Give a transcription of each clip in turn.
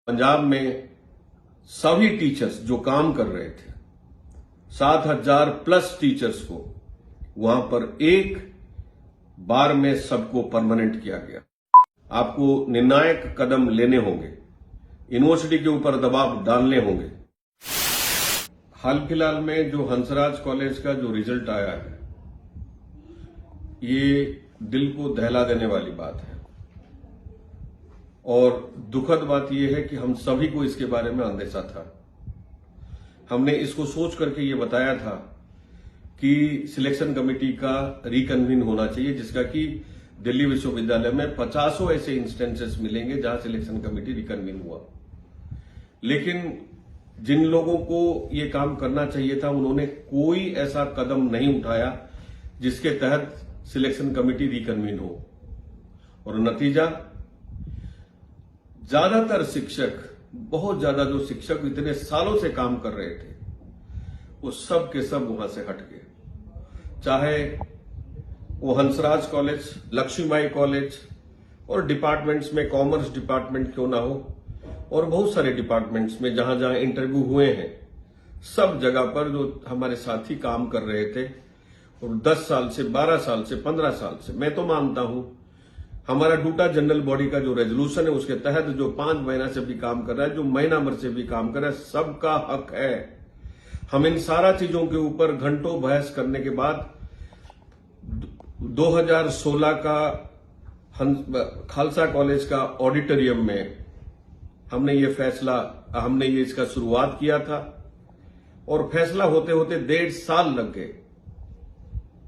पंजाब में सभी टीचर्स जो काम कर रहे थे 7,000 प्लस टीचर्स को वहां पर एक बार में सबको परमानेंट किया गया। आपको निर्णायक कदम लेने होंगे, यूनिवर्सिटी के ऊपर दबाव डालने होंगे। हाल फिलहाल में जो हंसराज कॉलेज का जो रिजल्ट आया है, ये दिल को दहला देने वाली बात है और दुखद बात यह है कि हम सभी को इसके बारे में अंदेशा था। हमने इसको सोच करके ये बताया था कि सिलेक्शन कमेटी का रिकन्वीन होना चाहिए, जिसका कि दिल्ली विश्वविद्यालय में 50 ऐसे इंस्टेंसेस मिलेंगे जहां सिलेक्शन कमेटी रिकन्वीन हुआ। लेकिन जिन लोगों को ये काम करना चाहिए था, उन्होंने कोई ऐसा कदम नहीं उठाया जिसके तहत सिलेक्शन कमेटी रिकन्वीन हो। और नतीजा, ज्यादातर शिक्षक, बहुत ज्यादा जो शिक्षक इतने सालों से काम कर रहे थे, वो सब के सब वहां से हट गए। चाहे वो हंसराज कॉलेज, लक्ष्मीबाई कॉलेज और डिपार्टमेंट्स में कॉमर्स डिपार्टमेंट क्यों ना हो, और बहुत सारे डिपार्टमेंट्स में जहां जहां इंटरव्यू हुए हैं, सब जगह पर जो हमारे साथी काम कर रहे थे, और 10 साल से, 12 साल से, 15 साल से, मैं तो मानता हूं हमारा डूटा जनरल बॉडी का जो रेजोल्यूशन है उसके तहत जो 5 महीना से भी काम कर रहा है, जो महीना भर से भी काम कर रहा है, सबका हक है। हम इन सारा चीजों के ऊपर घंटों बहस करने के बाद 2016 का खालसा कॉलेज का ऑडिटोरियम में हमने ये इसका शुरुआत किया था और फैसला होते होते 1.5 साल लग गए।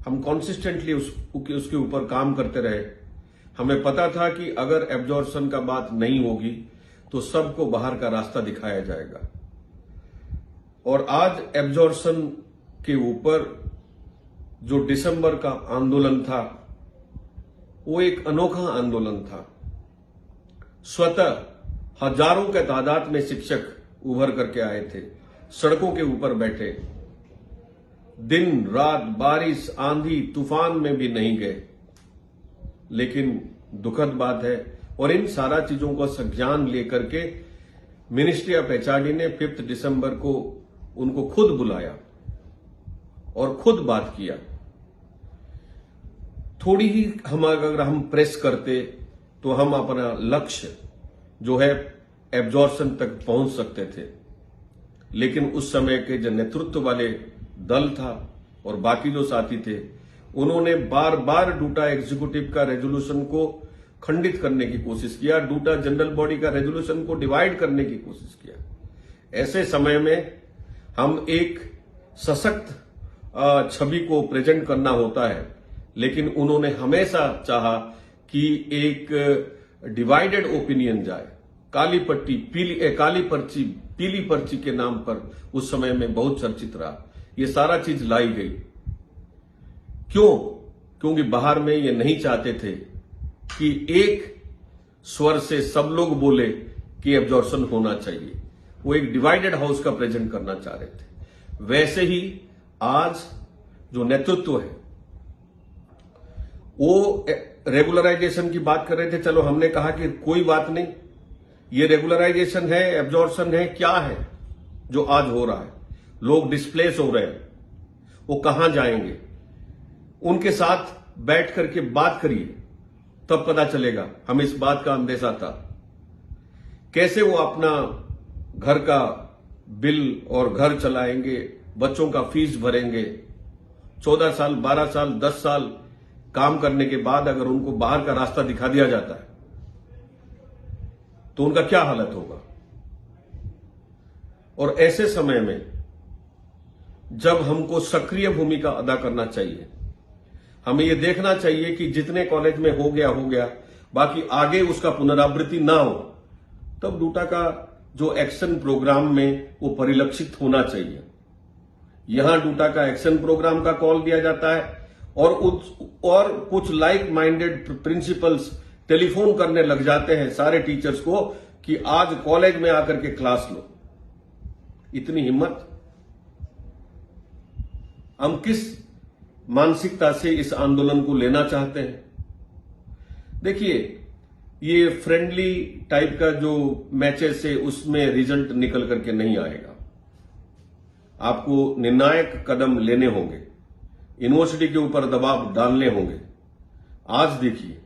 हम कॉन्सिस्टेंटली उसके ऊपर काम करते रहे। हमें पता था कि अगर एब्जॉर्प्शन का बात नहीं होगी तो सबको बाहर का रास्ता दिखाया जाएगा। और आज एब्जॉर्प्शन के ऊपर जो दिसंबर का आंदोलन था, वो एक अनोखा आंदोलन था। स्वतः हजारों के तादाद में शिक्षक उभर करके आए थे, सड़कों के ऊपर बैठे, दिन रात बारिश आंधी तूफान में भी नहीं गए। लेकिन दुखद बात है, और इन सारा चीजों को संज्ञान लेकर के मिनिस्ट्री ऑफ एचआरडी ने 5 दिसंबर को उनको खुद बुलाया और खुद बात किया। थोड़ी ही अगर हम प्रेस करते तो हम अपना लक्ष्य जो है एब्जॉर्प्शन तक पहुंच सकते थे। लेकिन उस समय के जो नेतृत्व वाले दल था और बाकी जो साथी थे, उन्होंने बार बार डूटा एग्जीक्यूटिव का रेजोल्यूशन को खंडित करने की कोशिश किया, डूटा जनरल बॉडी का रेजोल्यूशन को डिवाइड करने की कोशिश किया। ऐसे समय में हम एक सशक्त छवि को प्रेजेंट करना होता है, लेकिन उन्होंने हमेशा चाहा कि एक डिवाइडेड ओपिनियन जाए। काली पर्ची पीली पर्ची के नाम पर उस समय में बहुत चर्चित रहा। ये सारा चीज लाई गई। क्यों? क्योंकि बाहर में ये नहीं चाहते थे कि एक स्वर से सब लोग बोले कि एब्जॉर्प्शन होना चाहिए। वो एक डिवाइडेड हाउस का प्रेजेंट करना चाह रहे थे। वैसे ही आज जो नेतृत्व है वो रेगुलराइजेशन की बात कर रहे थे। चलो, हमने कहा कि कोई बात नहीं, ये रेगुलराइजेशन है, एब्जॉर्प्शन है, क्या है जो आज हो रहा है? लोग डिस्प्लेस हो रहे हैं, वो कहां जाएंगे? उनके साथ बैठ करके बात करिए, तब पता चलेगा। हमें इस बात का अंदेशा था कैसे वो अपना घर का बिल और घर चलाएंगे, बच्चों का फीस भरेंगे। 14 साल, 12 साल, 10 साल काम करने के बाद अगर उनको बाहर का रास्ता दिखा दिया जाता है तो उनका क्या हालत होगा? और ऐसे समय में जब हमको सक्रिय भूमिका अदा करना चाहिए, हमें यह देखना चाहिए कि जितने कॉलेज में हो गया, बाकी आगे उसका पुनरावृत्ति ना हो, तब डूटा का जो एक्शन प्रोग्राम में वो परिलक्षित होना चाहिए। यहां डूटा का एक्शन प्रोग्राम का कॉल दिया जाता है और कुछ लाइक माइंडेड प्रिंसिपल्स टेलीफोन करने लग जाते हैं सारे टीचर्स को कि आज कॉलेज में आकर के क्लास लो। इतनी हिम्मत! हम किस मानसिकता से इस आंदोलन को लेना चाहते हैं? देखिए, ये फ्रेंडली टाइप का जो मैचेस है उसमें रिजल्ट निकल करके नहीं आएगा। आपको निर्णायक कदम लेने होंगे, यूनिवर्सिटी के ऊपर दबाव डालने होंगे। आज देखिए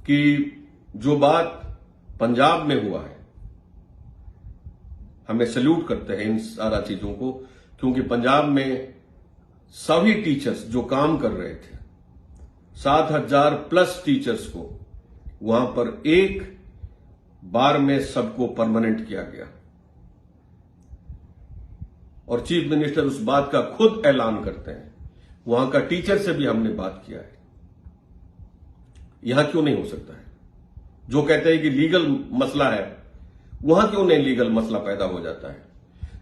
कि जो बात पंजाब में हुआ है, हमें सैल्यूट करते हैं इन सारा चीजों को, क्योंकि पंजाब में सभी टीचर्स जो काम कर रहे थे, 7,000 प्लस टीचर्स को वहां पर एक बार में सबको परमानेंट किया गया और चीफ मिनिस्टर उस बात का खुद ऐलान करते हैं। वहां का टीचर से भी हमने बात किया है। यहां क्यों नहीं हो सकता है? जो कहते हैं कि लीगल मसला है, वहां क्यों नहीं लीगल मसला पैदा हो जाता है?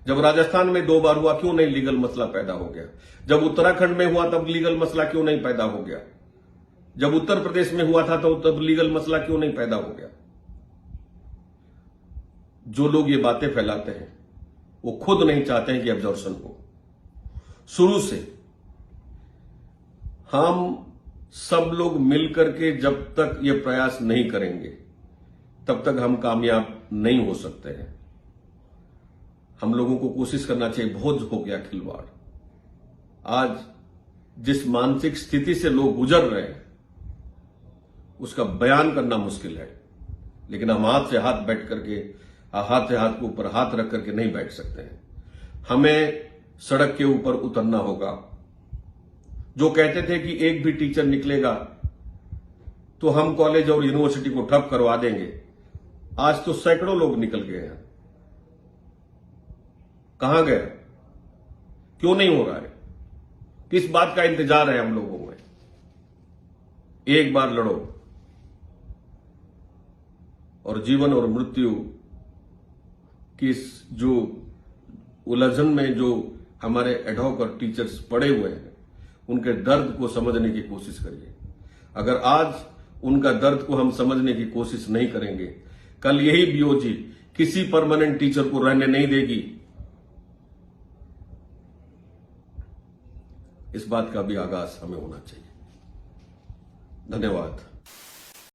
जब राजस्थान में 2 बार हुआ, क्यों नहीं लीगल मसला पैदा हो गया? जब उत्तराखंड में हुआ तब लीगल मसला क्यों नहीं पैदा हो गया? जब उत्तर प्रदेश में हुआ था तो तब लीगल मसला क्यों नहीं पैदा हो गया? जो लोग ये बातें फैलाते हैं वो खुद नहीं चाहते हैं कि एब्जॉर्प्शन हो। शुरू से हम सब लोग मिलकर के जब तक ये प्रयास नहीं करेंगे तब तक हम कामयाब नहीं हो सकते हैं। हम लोगों को कोशिश करना चाहिए। बहुत हो गया खिलवाड़। आज जिस मानसिक स्थिति से लोग गुजर रहे हैं उसका बयान करना मुश्किल है, लेकिन हम हाथ से हाथ बैठ करके, हाथ से हाथ के ऊपर हाथ रख करके नहीं बैठ सकते हैं। हमें सड़क के ऊपर उतरना होगा। जो कहते थे कि एक भी टीचर निकलेगा तो हम कॉलेज और यूनिवर्सिटी को ठप करवा देंगे, आज तो सैकड़ों लोग निकल गए हैं। कहां गए? क्यों नहीं हो रहा है? किस बात का इंतजार है हम लोगों में? एक बार लड़ो और जीवन और मृत्यु की जो उलझन में जो हमारे एडहॉक और टीचर्स पड़े हुए हैं, उनके दर्द को समझने की कोशिश करिए। अगर आज उनका दर्द को हम समझने की कोशिश नहीं करेंगे, कल यही बीओजी किसी परमानेंट टीचर को रहने नहीं देगी। इस बात का भी आगाज हमें होना चाहिए। धन्यवाद।